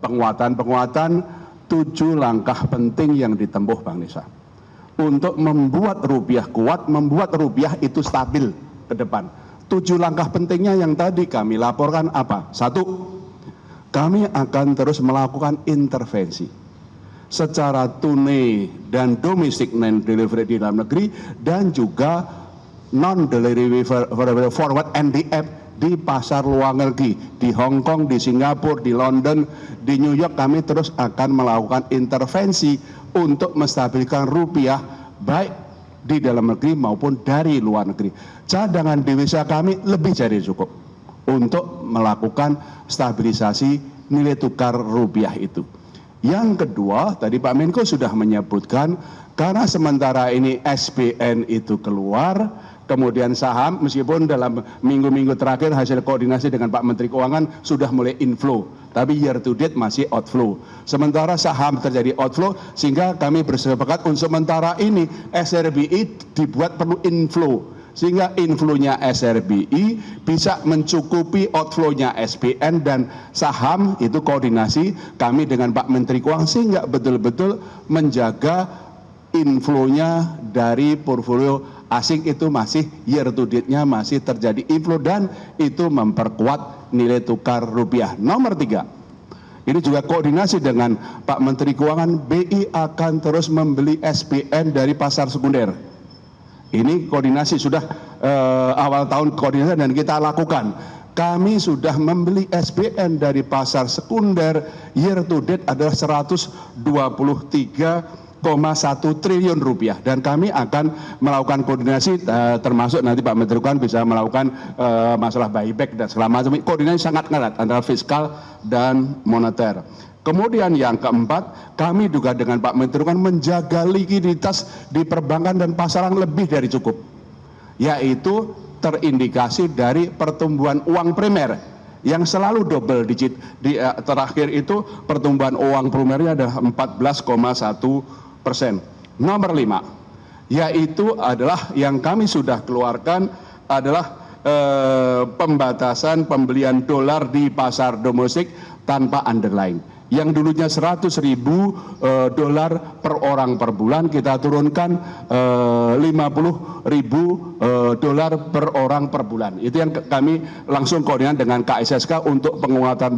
penguatan-penguatan 7 langkah penting yang ditempuh Bang Nisa untuk membuat rupiah kuat, membuat rupiah itu stabil ke depan. 7 langkah pentingnya yang tadi kami laporkan apa? 1, kami akan terus melakukan intervensi secara tunai dan domestic non-delivery di dalam negeri dan juga non-delivery forward NDF di pasar luar negeri, di Hong Kong, di Singapura, di London, di New York. Kami terus akan melakukan intervensi untuk menstabilkan rupiah baik di dalam negeri maupun dari luar negeri. Cadangan devisa kami lebih dari cukup untuk melakukan stabilisasi nilai tukar rupiah itu. Yang kedua, tadi Pak Menko sudah menyebutkan, karena sementara ini SBN itu keluar, kemudian saham meskipun dalam minggu-minggu terakhir hasil koordinasi dengan Pak Menteri Keuangan sudah mulai inflow, tapi year to date masih outflow. Sementara saham terjadi outflow, sehingga kami bersepakat untuk sementara ini SRBI dibuat perlu inflow, sehingga inflow-nya SRBI bisa mencukupi outflow-nya SBN dan saham. Itu koordinasi kami dengan Pak Menteri Keuangan sehingga betul-betul menjaga inflow-nya dari portfolio asing itu masih year to date-nya masih terjadi inflow dan itu memperkuat nilai tukar rupiah. Nomor 3, ini juga koordinasi dengan Pak Menteri Keuangan, BI akan terus membeli SBN dari pasar sekunder. Ini koordinasi sudah awal tahun koordinasi dan kita lakukan. Kami sudah membeli SBN dari pasar sekunder, year to date adalah 123,1 triliun rupiah, dan kami akan melakukan koordinasi termasuk nanti Pak Menteri Keuangan bisa melakukan masalah buyback dan segala macam. Koordinasi sangat erat antara fiskal dan moneter. Kemudian yang keempat, kami juga dengan Pak Menteri kan menjaga likuiditas di perbankan dan pasaran lebih dari cukup, yaitu terindikasi dari pertumbuhan uang primer yang selalu double digit. Di terakhir itu pertumbuhan uang primernya adalah 14,1%. Nomor 5, yaitu adalah yang kami sudah keluarkan adalah pembatasan pembelian dolar di pasar domestik tanpa underlying. Yang dulunya 100.000 dolar per orang per bulan, kita turunkan 50.000 dolar per orang per bulan. Itu yang kami langsung koordinasi dengan KSSK untuk penguatan,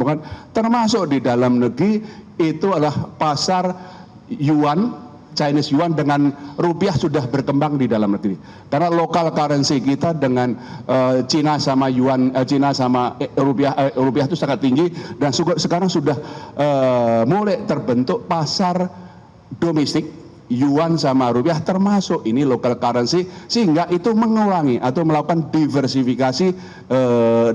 termasuk di dalam negeri itu adalah pasar yuan, Chinese yuan dengan rupiah sudah berkembang di dalam negeri. Karena lokal currency kita dengan Cina sama yuan, Cina sama rupiah itu sangat tinggi, dan sekarang sudah mulai terbentuk pasar domestik yuan sama rupiah termasuk ini local currency, sehingga itu mengurangi atau melakukan diversifikasi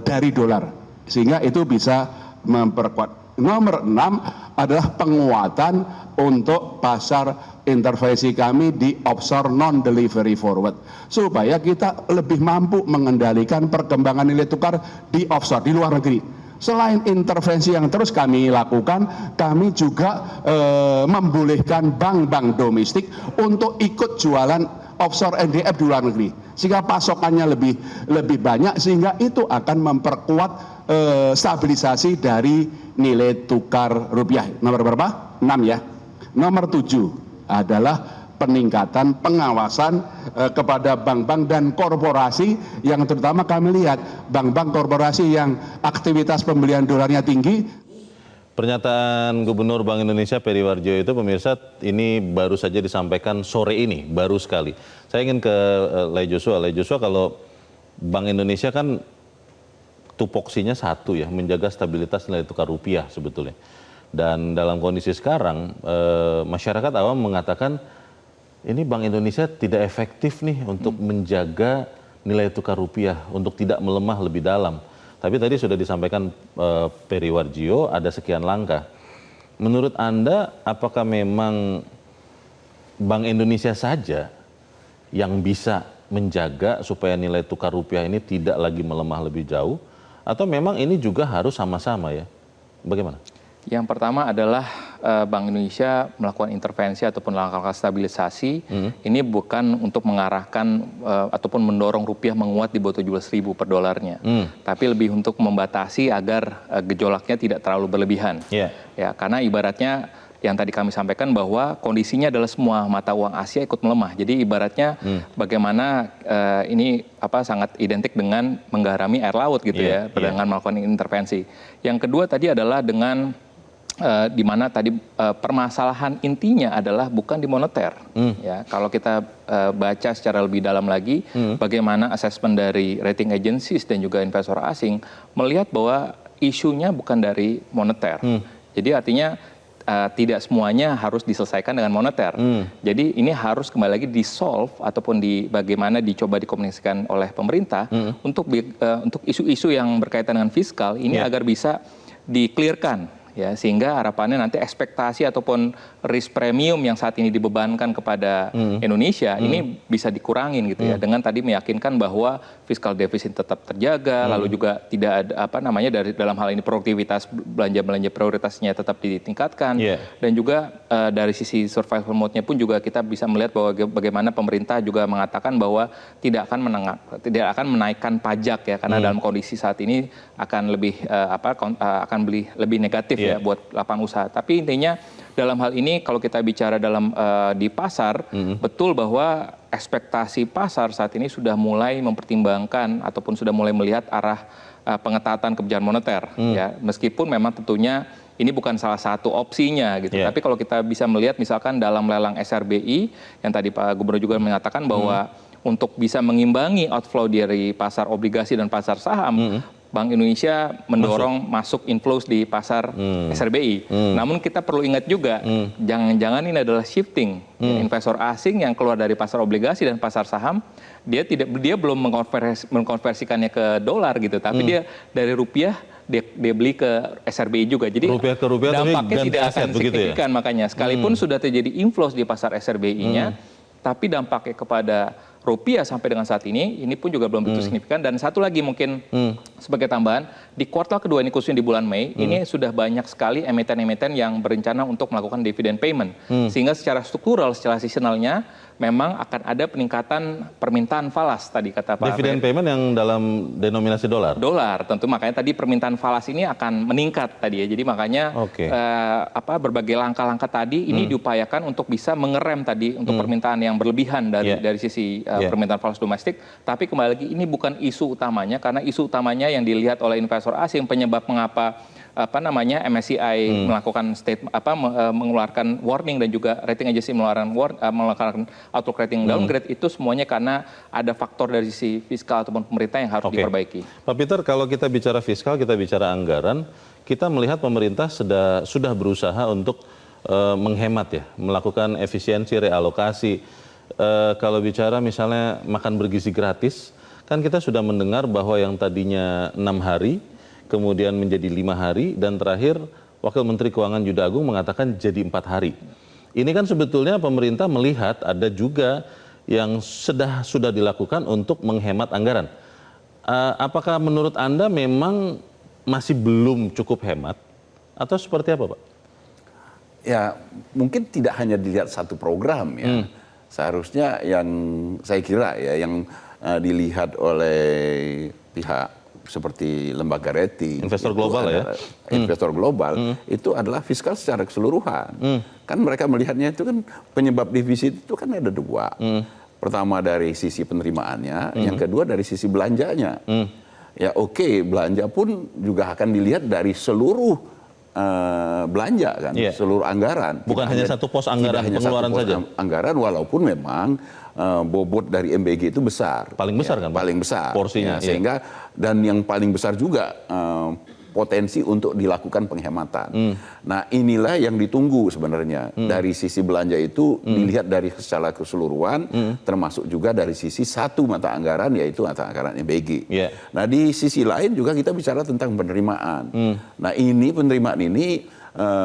dari dolar, sehingga itu bisa memperkuat. Nomor 6 adalah penguatan untuk pasar intervensi kami di offshore non-delivery forward, supaya kita lebih mampu mengendalikan perkembangan nilai tukar di offshore, di luar negeri. Selain intervensi yang terus kami lakukan, kami juga membolehkan bank-bank domestik untuk ikut jualan offshore NDF di luar negeri, sehingga pasokannya lebih banyak, sehingga itu akan memperkuat stabilisasi dari nilai tukar rupiah. Nomor berapa? 6 ya. Nomor 7 adalah peningkatan pengawasan kepada bank-bank dan korporasi, yang terutama kami lihat bank-bank korporasi yang aktivitas pembelian dolarnya tinggi. Pernyataan Gubernur Bank Indonesia Peri Warjio itu, pemirsa, ini baru saja disampaikan sore ini, baru sekali. Saya ingin ke Lei Joshua. Lei Joshua, kalau Bank Indonesia kan tupoksinya satu ya, menjaga stabilitas nilai tukar rupiah sebetulnya. Dan dalam kondisi sekarang, masyarakat awam mengatakan ini Bank Indonesia tidak efektif nih untuk menjaga nilai tukar rupiah untuk tidak melemah lebih dalam. Tapi tadi sudah disampaikan Peri Warjio ada sekian langkah. Menurut Anda, apakah memang Bank Indonesia saja yang bisa menjaga supaya nilai tukar rupiah ini tidak lagi melemah lebih jauh? Atau memang ini juga harus sama-sama ya? Bagaimana? Yang pertama adalah Bank Indonesia melakukan intervensi ataupun langkah-langkah stabilisasi, ini bukan untuk mengarahkan ataupun mendorong rupiah menguat di bawah 17.000 per dolarnya, tapi lebih untuk membatasi agar gejolaknya tidak terlalu berlebihan. Ya, karena ibaratnya yang tadi kami sampaikan bahwa kondisinya adalah semua mata uang Asia ikut melemah. Jadi ibaratnya bagaimana ini sangat identik dengan menggarami air laut gitu ya, dengan melakukan intervensi. Yang kedua tadi adalah dengan di mana tadi permasalahan intinya adalah bukan di moneter. Ya, kalau kita baca secara lebih dalam lagi, bagaimana asesmen dari rating agencies dan juga investor asing melihat bahwa isunya bukan dari moneter. Jadi artinya tidak semuanya harus diselesaikan dengan moneter. Jadi ini harus kembali lagi di-solve ataupun bagaimana dicoba dikomunikasikan oleh pemerintah untuk isu-isu yang berkaitan dengan fiskal ini agar bisa di-clearkan. Ya, sehingga harapannya nanti ekspektasi ataupun risk premium yang saat ini dibebankan kepada Indonesia ini bisa dikurangin gitu ya, dengan tadi meyakinkan bahwa fiskal defisit tetap terjaga, lalu juga tidak ada dari dalam hal ini produktivitas belanja prioritasnya tetap ditingkatkan, dan juga dari sisi survival mode-nya pun juga kita bisa melihat bahwa bagaimana pemerintah juga mengatakan bahwa tidak akan menaikkan pajak ya, karena dalam kondisi saat ini akan lebih negatif ya buat lapangan usaha. Tapi intinya dalam hal ini kalau kita bicara di pasar, betul bahwa ekspektasi pasar saat ini sudah mulai mempertimbangkan ataupun sudah mulai melihat arah pengetatan kebijakan moneter ya, meskipun memang tentunya ini bukan salah satu opsinya gitu. Tapi kalau kita bisa melihat misalkan dalam lelang SRBI yang tadi Pak Gubernur juga mengatakan bahwa untuk bisa mengimbangi outflow dari pasar obligasi dan pasar saham, Bank Indonesia mendorong masuk inflows di pasar SRBI. Namun kita perlu ingat juga, jangan-jangan ini adalah shifting. Investor asing yang keluar dari pasar obligasi dan pasar saham, dia belum mengkonversikannya ke dolar gitu, tapi dia dari rupiah dia beli ke SRBI juga. Jadi rupiah ke rupiah, dampaknya tapi tidak akan signifikan ya? Makanya sekalipun sudah terjadi inflows di pasar SRBI-nya, tapi dampaknya kepada rupiah sampai dengan saat ini pun juga belum begitu signifikan. Dan satu lagi mungkin sebagai tambahan, di kuartal kedua ini khususnya di bulan Mei, ini sudah banyak sekali emiten-emiten yang berencana untuk melakukan dividend payment. Sehingga secara struktural, secara seasonalnya, memang akan ada peningkatan permintaan falas tadi kata Pak. Dividend payment yang dalam denominasi dolar? Dolar, tentu makanya tadi permintaan falas ini akan meningkat tadi ya. Jadi makanya berbagai langkah-langkah tadi ini diupayakan untuk bisa mengerem tadi untuk permintaan yang berlebihan dari sisi permintaan falas domestik. Tapi kembali lagi ini bukan isu utamanya, karena isu utamanya yang dilihat oleh investor asing penyebab mengapa MSCI melakukan mengeluarkan warning dan juga rating agency mengeluarkan outlook rating downgrade, itu semuanya karena ada faktor dari sisi fiskal ataupun pemerintah yang harus diperbaiki. Pak Peter, kalau kita bicara fiskal, kita bicara anggaran, kita melihat pemerintah sudah berusaha untuk menghemat ya, melakukan efisiensi realokasi. Kalau bicara misalnya makan bergizi gratis, kan kita sudah mendengar bahwa yang tadinya 6 hari, kemudian menjadi 5 hari, dan terakhir Wakil Menteri Keuangan Juda Agung mengatakan jadi 4 hari. Ini kan sebetulnya pemerintah melihat ada juga yang sudah dilakukan untuk menghemat anggaran. Apakah menurut Anda memang masih belum cukup hemat atau seperti apa, Pak? Ya, mungkin tidak hanya dilihat satu program ya. Seharusnya yang saya kira ya yang dilihat oleh pihak seperti lembaga rating, investor global ya, investor global itu adalah fiskal secara keseluruhan. Kan mereka melihatnya itu kan penyebab defisit itu kan ada dua. Pertama dari sisi penerimaannya, yang kedua dari sisi belanjanya. Ya oke, belanja pun juga akan dilihat dari seluruh belanja kan, seluruh anggaran. Bukan hanya satu pos anggaran pengeluaran saja. Anggaran walaupun memang bobot dari MBG itu besar. Paling besar kan? Paling besar. Porsinya. Ya, sehingga dan yang paling besar juga potensi untuk dilakukan penghematan. Nah inilah yang ditunggu sebenarnya. Dari sisi belanja itu dilihat dari secara keseluruhan, termasuk juga dari sisi satu mata anggaran, yaitu mata anggaran MBG. Nah di sisi lain juga kita bicara tentang penerimaan. Nah ini penerimaan ini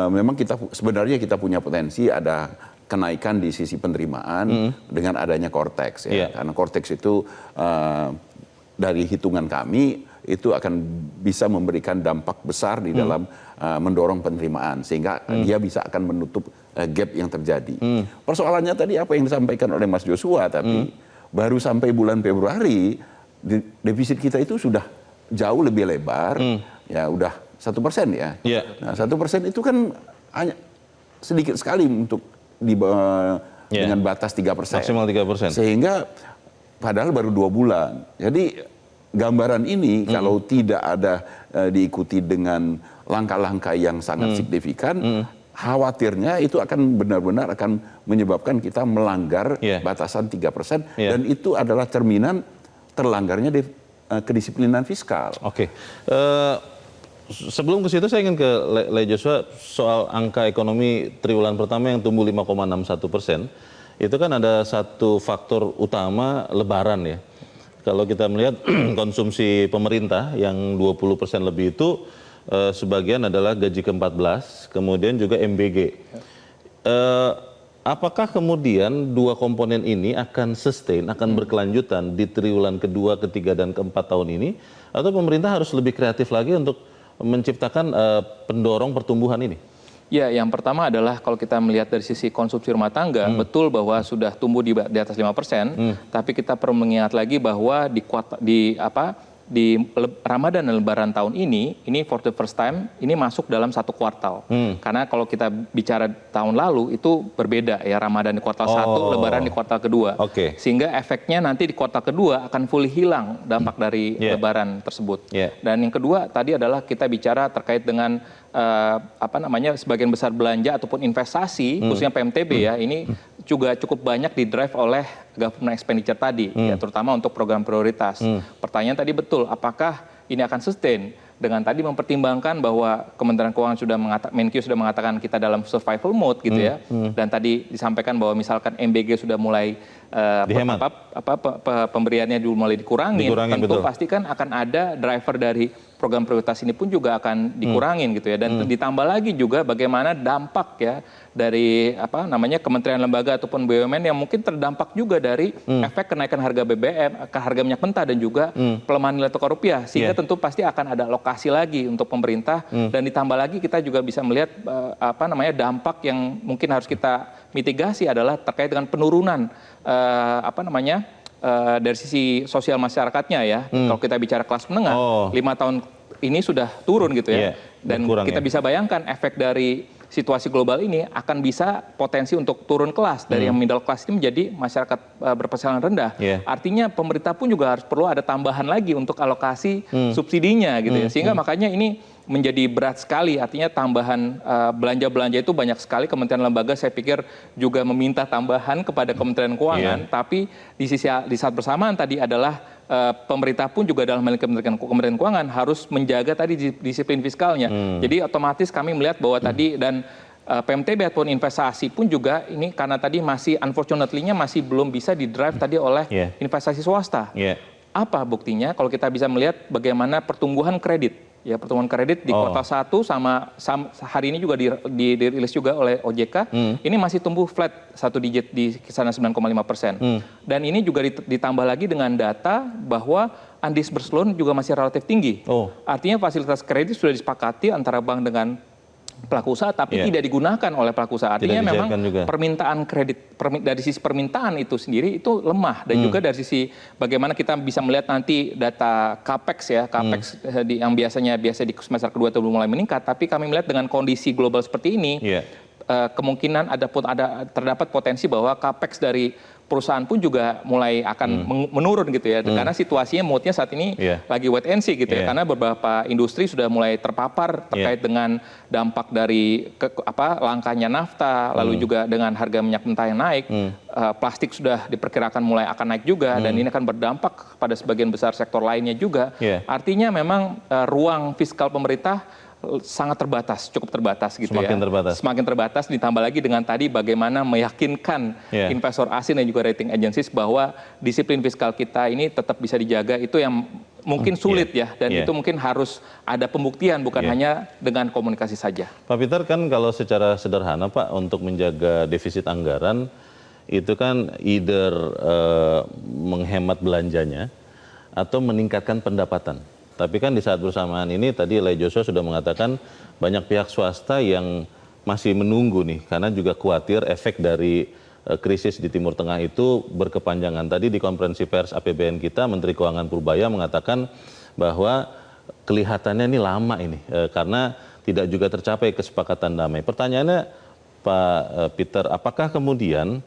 memang sebenarnya kita punya potensi ada kenaikan di sisi penerimaan dengan adanya Cortex ya. Karena Cortex itu dari hitungan kami itu akan bisa memberikan dampak besar di dalam mendorong penerimaan sehingga dia bisa akan menutup gap yang terjadi. Persoalannya tadi apa yang disampaikan oleh Mas Joshua, tapi baru sampai bulan Februari defisit kita itu sudah jauh lebih lebar, ya udah 1% ya. Nah 1% itu kan hanya sedikit sekali untuk dengan batas 3%. Maksimal 3%. Sehingga padahal baru 2 bulan. Jadi gambaran ini kalau tidak ada diikuti dengan langkah-langkah yang sangat signifikan, khawatirnya itu akan benar-benar akan menyebabkan kita melanggar batasan 3%, dan itu adalah cerminan terlanggarnya kedisiplinan fiskal. Oke. Sebelum ke situ saya ingin ke Le Joshua soal angka ekonomi triwulan pertama yang tumbuh 5,61%. Itu kan ada satu faktor utama lebaran ya. Kalau kita melihat konsumsi pemerintah yang 20% lebih itu sebagian adalah gaji ke-14, kemudian juga MBG. Apakah kemudian dua komponen ini akan sustain, akan berkelanjutan di triwulan kedua, ketiga, dan keempat tahun ini? Atau pemerintah harus lebih kreatif lagi untuk menciptakan pendorong pertumbuhan ini? Ya, yang pertama adalah kalau kita melihat dari sisi konsumsi rumah tangga, betul bahwa sudah tumbuh di atas 5%, tapi kita perlu mengingat lagi bahwa di Ramadan dan Lebaran tahun ini for the first time, ini masuk dalam satu kuartal. Karena kalau kita bicara tahun lalu itu berbeda ya, Ramadan di kuartal 1, Lebaran di kuartal kedua. Sehingga efeknya nanti di kuartal kedua akan fully hilang dampak dari Lebaran tersebut. Dan yang kedua tadi adalah kita bicara terkait dengan sebagian besar belanja ataupun investasi, khususnya PMTB ya, ini juga cukup banyak didrive oleh government expenditure tadi, ya, terutama untuk program prioritas. Pertanyaan tadi betul, apakah ini akan sustain? Dengan tadi mempertimbangkan bahwa Kementerian Keuangan Menkyu sudah mengatakan kita dalam survival mode gitu ya, dan tadi disampaikan bahwa misalkan MBG sudah mulai pemberiannya dulu mulai dikurangin, tentu pasti kan akan ada driver dari program prioritas ini pun juga akan dikurangin gitu ya, dan ditambah lagi juga bagaimana dampak ya dari kementerian lembaga ataupun BUMN yang mungkin terdampak juga dari efek kenaikan harga BBM, harga minyak mentah dan juga pelemahan nilai tukar rupiah, sehingga tentu pasti akan ada alokasi lagi untuk pemerintah, dan ditambah lagi kita juga bisa melihat dampak yang mungkin harus kita mitigasi adalah terkait dengan penurunan dari sisi sosial masyarakatnya ya. Kalau kita bicara kelas menengah, 5 tahun ini sudah turun gitu ya. Dan kita bisa bayangkan efek dari situasi global ini akan bisa potensi untuk turun kelas dari yang middle class ini menjadi masyarakat berpenghasilan rendah. Artinya pemerintah pun juga harus perlu ada tambahan lagi untuk alokasi subsidinya gitu ya. Sehingga makanya ini menjadi berat sekali, artinya tambahan belanja-belanja itu banyak sekali. Kementerian lembaga saya pikir juga meminta tambahan kepada Kementerian Keuangan, tapi di saat bersamaan tadi adalah pemerintah pun juga dalam hal Kementerian Keuangan harus menjaga tadi disiplin fiskalnya. Jadi otomatis kami melihat bahwa tadi dan PMTB ataupun investasi pun juga ini karena tadi masih unfortunately-nya masih belum bisa didrive tadi oleh investasi swasta. Apa buktinya? Kalau kita bisa melihat bagaimana pertumbuhan kredit. Ya, pertumbuhan kredit di kuartal 1 sama hari ini juga dirilis juga oleh OJK, ini masih tumbuh flat 1 digit di kisaran 9,5%. Dan ini juga ditambah lagi dengan data bahwa undisbursed loan juga masih relatif tinggi. Artinya fasilitas kredit sudah disepakati antara bank dengan pelaku usaha, tapi tidak digunakan oleh pelaku usaha. Artinya memang permintaan kredit dari sisi permintaan itu sendiri itu lemah, dan juga dari sisi bagaimana kita bisa melihat nanti data capex ya, capex yang biasa di semester kedua itu mulai meningkat, tapi kami melihat dengan kondisi global seperti ini kemungkinan terdapat potensi bahwa capex dari perusahaan pun juga mulai akan menurun gitu ya, karena situasinya moodnya saat ini lagi wait and see gitu ya, karena beberapa industri sudah mulai terpapar terkait dengan dampak dari langkanya nafta, lalu juga dengan harga minyak mentah yang naik, plastik sudah diperkirakan mulai akan naik juga, dan ini akan berdampak pada sebagian besar sektor lainnya juga. Artinya memang ruang fiskal pemerintah sangat terbatas, cukup terbatas gitu ya. Semakin terbatas ditambah lagi dengan tadi bagaimana meyakinkan investor asing dan juga rating agencies bahwa disiplin fiskal kita ini tetap bisa dijaga, itu yang mungkin sulit ya, dan itu mungkin harus ada pembuktian, bukan hanya dengan komunikasi saja. Pak Peter, kan kalau secara sederhana Pak, untuk menjaga defisit anggaran itu kan either menghemat belanjanya atau meningkatkan pendapatan. Tapi kan di saat bersamaan ini tadi Le Joshua sudah mengatakan banyak pihak swasta yang masih menunggu nih karena juga khawatir efek dari krisis di Timur Tengah itu berkepanjangan. Tadi di konferensi pers APBN kita Menteri Keuangan Purbaya mengatakan bahwa kelihatannya ini lama ini karena tidak juga tercapai kesepakatan damai. Pertanyaannya Pak Peter, apakah kemudian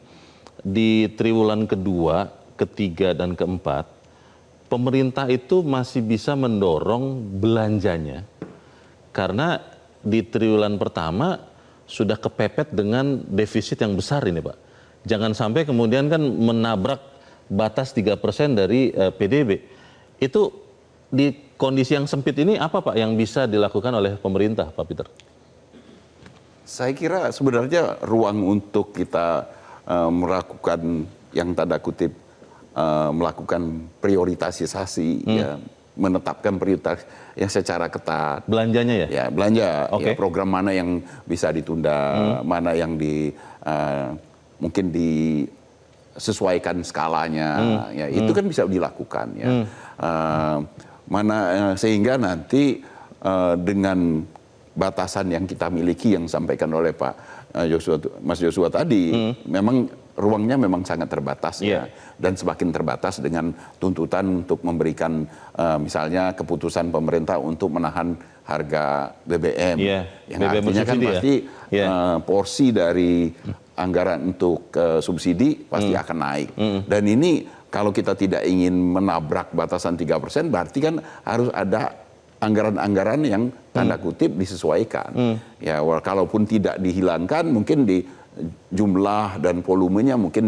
di triwulan kedua, ketiga dan keempat pemerintah itu masih bisa mendorong belanjanya karena di triwulan pertama sudah kepepet dengan defisit yang besar ini Pak. Jangan sampai kemudian kan menabrak batas 3% dari PDB. Itu di kondisi yang sempit ini apa Pak yang bisa dilakukan oleh pemerintah Pak Peter? Saya kira sebenarnya ruang untuk kita melakukan yang tanda kutip melakukan prioritasisasi, ya, menetapkan prioritas yang secara ketat. Belanjanya ya? Ya, belanja. Oke. Ya, program mana yang bisa ditunda, mana yang mungkin disesuaikan skalanya. Ya, itu kan bisa dilakukan. Ya. Sehingga nanti dengan batasan yang kita miliki yang disampaikan oleh Mas Joshua tadi, memang ruangnya memang sangat terbatas ya, dan semakin terbatas dengan tuntutan untuk memberikan misalnya keputusan pemerintah untuk menahan harga BBM, yang BBM artinya kan pasti porsi dari anggaran untuk subsidi pasti akan naik, dan ini kalau kita tidak ingin menabrak batasan 3%, berarti kan harus ada anggaran-anggaran yang tanda kutip disesuaikan. Ya, kalaupun tidak dihilangkan, mungkin di jumlah dan volumenya mungkin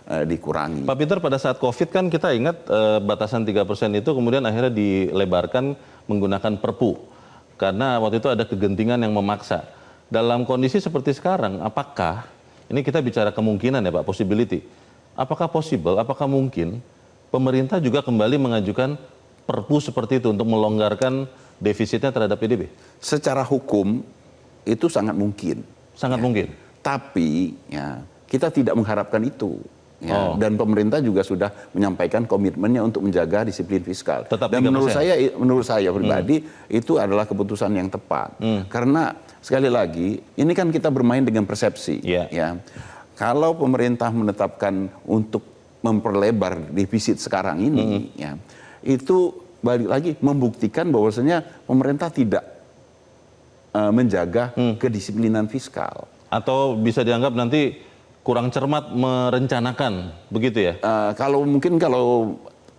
dikurangi. Pak Peter, pada saat COVID kan kita ingat batasan 3% itu kemudian akhirnya dilebarkan menggunakan Perpu. Karena waktu itu ada kegentingan yang memaksa. Dalam kondisi seperti sekarang, apakah, ini kita bicara kemungkinan ya Pak, possibility. Apakah possible, apakah mungkin pemerintah juga kembali mengajukan Perpu seperti itu untuk melonggarkan defisitnya terhadap PDB? Secara hukum itu sangat mungkin. Sangat mungkin. Tapi ya, kita tidak mengharapkan itu. Ya, dan pemerintah juga sudah menyampaikan komitmennya untuk menjaga disiplin fiskal. Tetap dan 3%. menurut saya pribadi itu adalah keputusan yang tepat. Karena sekali lagi ini kan kita bermain dengan persepsi. Ya. Kalau pemerintah menetapkan untuk memperlebar defisit sekarang ini, ya, itu balik lagi membuktikan bahwasanya pemerintah tidak menjaga kedisiplinan fiskal. Atau bisa dianggap nanti kurang cermat merencanakan, begitu ya? Kalau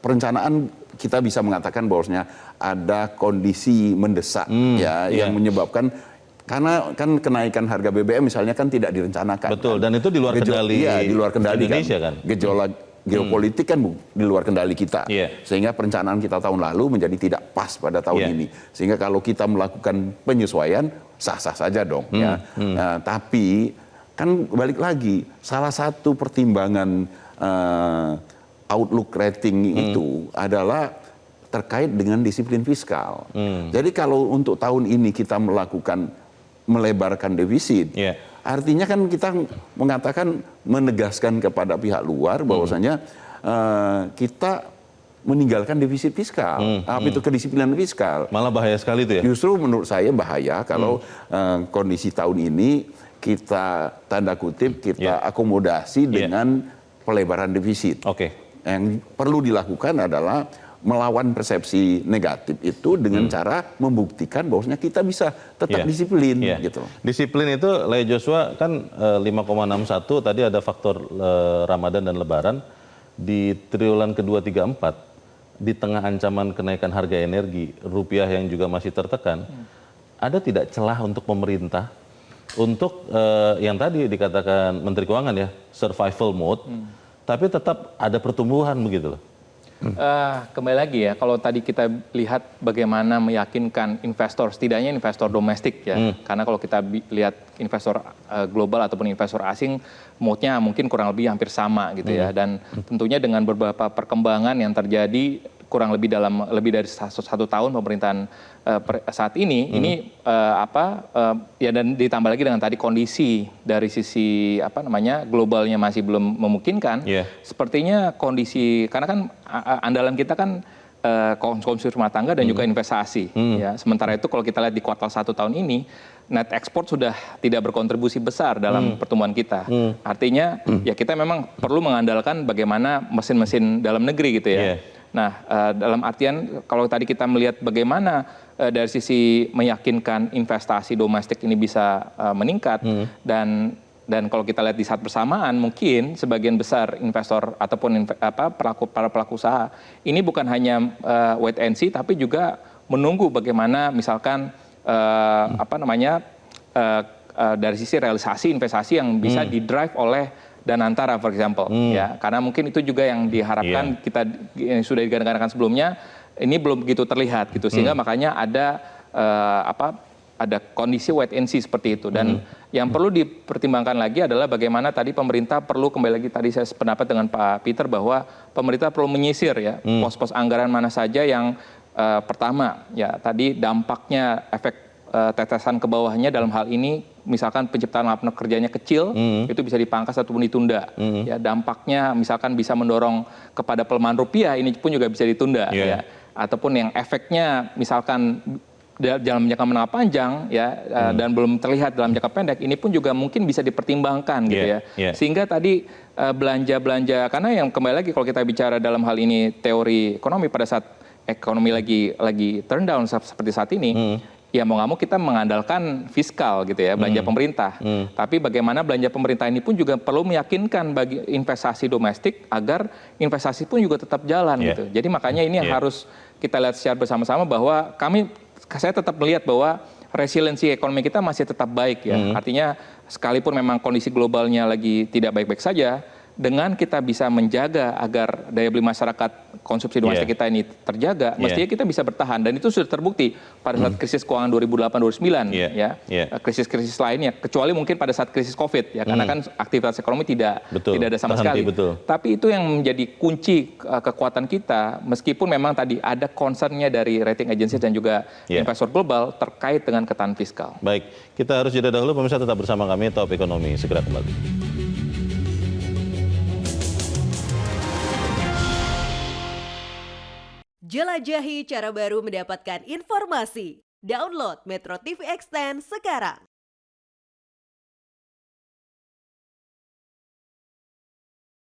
perencanaan kita bisa mengatakan bahwasanya ada kondisi mendesak yang menyebabkan, karena kan kenaikan harga BBM misalnya kan tidak direncanakan. Betul, dan itu di luar kendali. Iya, di luar kendali Indonesia kan. Gejolak geopolitik kan di luar kendali kita. Sehingga perencanaan kita tahun lalu menjadi tidak pas pada tahun ini. Sehingga kalau kita melakukan penyesuaian sah-sah saja dong. Tapi kan balik lagi, salah satu pertimbangan outlook rating itu adalah terkait dengan disiplin fiskal. Jadi kalau untuk tahun ini kita melebarkan defisit, artinya kan kita mengatakan, menegaskan kepada pihak luar bahwasanya kita meninggalkan defisit fiskal, itu kedisiplinan fiskal. Malah bahaya sekali itu ya? Justru menurut saya bahaya kalau kondisi tahun ini kita tanda kutip kita akomodasi dengan pelebaran defisit. Yang perlu dilakukan adalah melawan persepsi negatif itu dengan cara membuktikan bahwasanya kita bisa tetap disiplin. Gitu. Disiplin itu, Le Joshua kan 5,61 tadi ada faktor Ramadan dan Lebaran. Di triwulan kedua, 3, 4 di tengah ancaman kenaikan harga energi, rupiah yang juga masih tertekan, ada tidak celah untuk pemerintah untuk yang tadi dikatakan Menteri Keuangan ya, survival mode, tapi tetap ada pertumbuhan begitu loh? Kembali lagi ya, kalau tadi kita lihat bagaimana meyakinkan investor, setidaknya investor domestik ya, karena kalau kita lihat investor global ataupun investor asing, mode-nya mungkin kurang lebih hampir sama gitu ya, dan tentunya dengan beberapa perkembangan yang terjadi kurang lebih dari satu tahun pemerintahan saat ini, ya, dan ditambah lagi dengan tadi kondisi dari sisi globalnya masih belum memungkinkan. Sepertinya kondisi, karena kan andalan kita kan konsumsi rumah tangga dan juga investasi. Ya, sementara itu kalau kita lihat di kuartal 1 tahun ini, net export sudah tidak berkontribusi besar dalam pertumbuhan kita. Artinya ya kita memang perlu mengandalkan bagaimana mesin-mesin dalam negeri gitu ya. Yeah. Nah, dalam artian kalau tadi kita melihat bagaimana dari sisi meyakinkan investasi domestik ini bisa meningkat dan kalau kita lihat di saat bersamaan mungkin sebagian besar investor ataupun para pelaku usaha ini bukan hanya wait and see tapi juga menunggu bagaimana misalkan dari sisi realisasi investasi yang bisa didrive oleh Danantara for example ya, karena mungkin itu juga yang diharapkan kita sudah digadang-gadangkan sebelumnya ini belum begitu terlihat gitu sehingga makanya ada kondisi wait and see seperti itu dan yang perlu dipertimbangkan lagi adalah bagaimana tadi pemerintah perlu kembali lagi tadi saya sependapat dengan Pak Peter bahwa pemerintah perlu menyisir ya pos-pos anggaran mana saja yang pertama ya tadi dampaknya efek tetesan ke bawahnya dalam hal ini misalkan penciptaan lapangan kerjanya kecil itu bisa dipangkas ataupun ditunda ya dampaknya misalkan bisa mendorong kepada pelemahan rupiah ini pun juga bisa ditunda ya ataupun yang efeknya misalkan dalam jangka menengah panjang ya dan belum terlihat dalam jangka pendek ini pun juga mungkin bisa dipertimbangkan gitu ya sehingga tadi belanja karena yang kembali lagi kalau kita bicara dalam hal ini teori ekonomi pada saat ekonomi lagi turn down seperti saat ini ya mau nggak mau kita mengandalkan fiskal gitu ya belanja pemerintah tapi bagaimana belanja pemerintah ini pun juga perlu meyakinkan bagi investasi domestik agar investasi pun juga tetap jalan gitu jadi makanya ini yang harus kita lihat secara bersama-sama bahwa saya tetap melihat bahwa resiliensi ekonomi kita masih tetap baik ya. Artinya sekalipun memang kondisi globalnya lagi tidak baik-baik saja, dengan kita bisa menjaga agar daya beli masyarakat konsumsi domestik kita ini terjaga, mestinya kita bisa bertahan dan itu sudah terbukti pada saat krisis keuangan 2008-2009 ya. Krisis-krisis lainnya kecuali mungkin pada saat krisis Covid ya karena kan aktivitas ekonomi tidak ada sama sekali. Tapi itu yang menjadi kunci kekuatan kita meskipun memang tadi ada concernnya dari rating agency dan juga investor global terkait dengan ketahanan fiskal. Baik, kita harus jeda dahulu pemirsa tetap bersama kami Top Ekonomi segera kembali. Jelajahi cara baru mendapatkan informasi. Download Metro TV Extend sekarang.